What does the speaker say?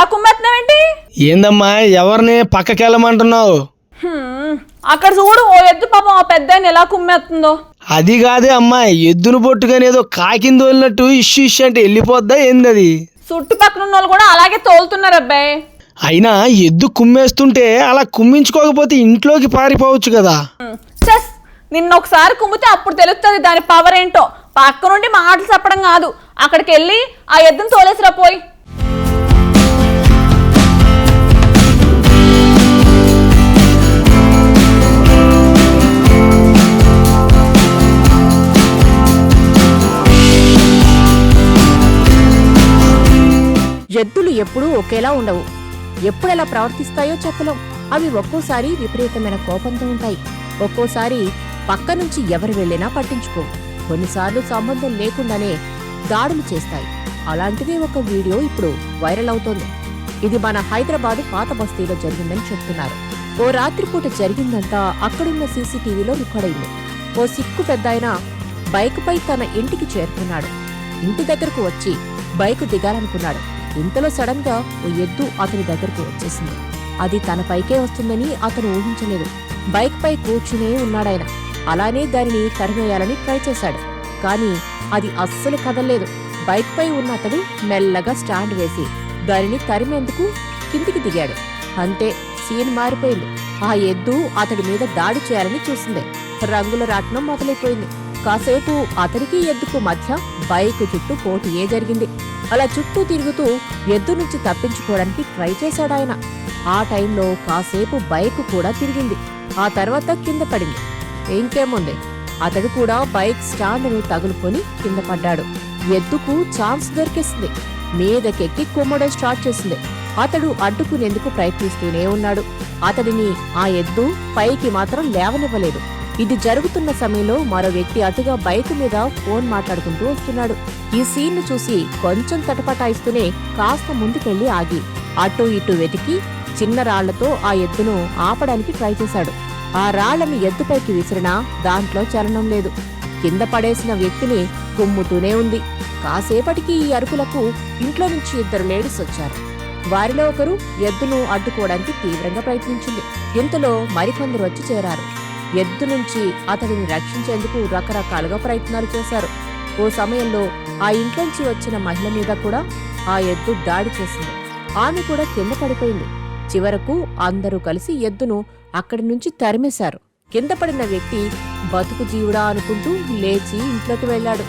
అలా కుమ్మేస్తున్నావేంటి? ఏందమ్మా ఎవరిని పక్కకెళ్ళమంటున్నావు? అక్కడ చూడు, ఓ ఎద్దు పాపం ఆ పెద్ద ఎలా కుమ్మేస్తుందో. అది కాదే అమ్మా, ఎద్దును పొట్టుకొని ఏదో కాకింది తోలినట్టు ఇష్యూ అంటే వెళ్ళిపోద్దా ఏంది అది? చుట్టుపక్కల ఉన్న వాళ్ళు కూడా అలాగే తోలుతున్నారు అబ్బాయి. అయినా ఎద్దు కుమ్మేస్తుంటే అలా కుమ్మించుకోకపోతే ఇంట్లోకి పారిపోవచ్చు కదా. చస్, నిన్న ఒకసారి కుమ్మితే అప్పుడు తెలుస్తుంది దాని పవర్ ఏంటో. పక్క నుండి మాటలు చెప్పడం కాదు, అక్కడికి వెళ్ళి ఆ ఎద్దును తోలేసిరా పోయి. ఎద్దులు ఎప్పుడూ ఒకేలా ఉండవు. ఎప్పుడెలా ప్రవర్తిస్తాయో చెప్పలేం. అవి ఒక్కోసారి విపరీతమైన కోపంతో ఉంటాయి, ఒక్కోసారి పక్క నుంచి ఎవరు వెళ్లినా పట్టించుకోవు. కొన్నిసార్లు సంబంధం లేకుండానే దాడులు చేస్తాయి. అలాంటిదే ఒక వీడియో ఇప్పుడు వైరల్ అవుతోంది. ఇది మన హైదరాబాద్ పాత బస్తీలో జరిగిందని చెప్తున్నారు. ఓ రాత్రిపూట జరిగిందంతా అక్కడున్న సీసీటీవీలో రికార్డైంది. ఓ సిక్కు పెద్దాయన బైకుపై తన ఇంటికి చేరుకున్నాడు. ఇంటి దగ్గరకు వచ్చి బైకు దిగాలనుకున్నాడు. ఇంతలో సడన్ గా ఓ ఎద్దు అతని దగ్గరకు వచ్చేసింది. అది తన పైకే వస్తుందని అతను ఊహించలేదు. బైక్ పై కూర్చునే ఉన్నాడాయన. అలానే దానిని తరిమేయాలని ట్రై చేశాడు. కాని అది అస్సలు కదల్లేదు. బైక్ పై ఉన్న అతడు మెల్లగా స్టాండ్ వేసి దానిని తరిమేందుకు కిందికి దిగాడు. అంతే, సీన్ మారిపోయింది. ఆ ఎద్దు అతడి మీద దాడి చేయాలని చూసింది. రంగుల రాట్నం మొదలైపోయింది. కాసేపు అతనికి ఎద్దుకు మధ్య బైకు చుట్టూ పోటీయే జరిగింది. అలా చుట్టూ తిరుగుతూ ఎద్దు నుంచి తప్పించుకోవడానికి ట్రై చేశాడాయన. ఆ టైంలో కాసేపు బైక్ కూడా తిరిగింది. ఆ తర్వాత కింద పడింది. ఇంకేముంది, అతడు కూడా బైక్ స్టాండ్ను తగులుకొని కింద పడ్డాడు. ఎద్దుకు ఛాన్స్ దొరికేసింది. మీదకెక్కి కుమ్మడం స్టార్ట్ చేసింది. అతడు అడ్డుకునేందుకు ప్రయత్నిస్తూనే ఉన్నాడు. అతడిని ఆ ఎద్దు పైకి మాత్రం లేవనివ్వలేదు. ఇది జరుగుతున్న సమయంలో మరో వ్యక్తి అటుగా బైకు మీద ఫోన్ మాట్లాడుకుంటూ వస్తున్నాడు. ఈ సీన్ ను చూసి కొంచెం తటపటాయిస్తూనే కాస్త ముందుకెళ్లి ఆగి అటూ ఇటూ వెతికి చిన్న రాళ్లతో ఆ ఎద్దును ఆపడానికి ట్రై చేశాడు. ఆ రాళ్లను ఎద్దుపైకి విసిరినా దాంట్లో చలనం లేదు. కింద పడేసిన వ్యక్తిని కుమ్ముతూనే ఉంది. కాసేపటికి ఈ అరుపులకు ఇంట్లో నుంచి 2 లేడీస్ వచ్చారు. వారిలో ఒకరు ఎద్దును అడ్డుకోవడానికి తీవ్రంగా ప్రయత్నించింది. ఇంతలో మరికొందరు వచ్చి చేరారు. ఎద్దు నుంచి అతడిని రక్షించేందుకు రకరకాలుగా ప్రయత్నాలు చేశారు. ఓ సమయంలో ఆ ఇంట్లోంచి వచ్చిన మహిళ మీద కూడా ఆ ఎద్దు దాడి చేసింది. ఆమె కూడా కింద పడిపోయింది. చివరకు అందరూ కలిసి ఎద్దును అక్కడి నుంచి తరిమేశారు. కింద పడిన వ్యక్తి బతుకు జీవుడా అనుకుంటూ లేచి ఇంట్లోకి వెళ్లాడు.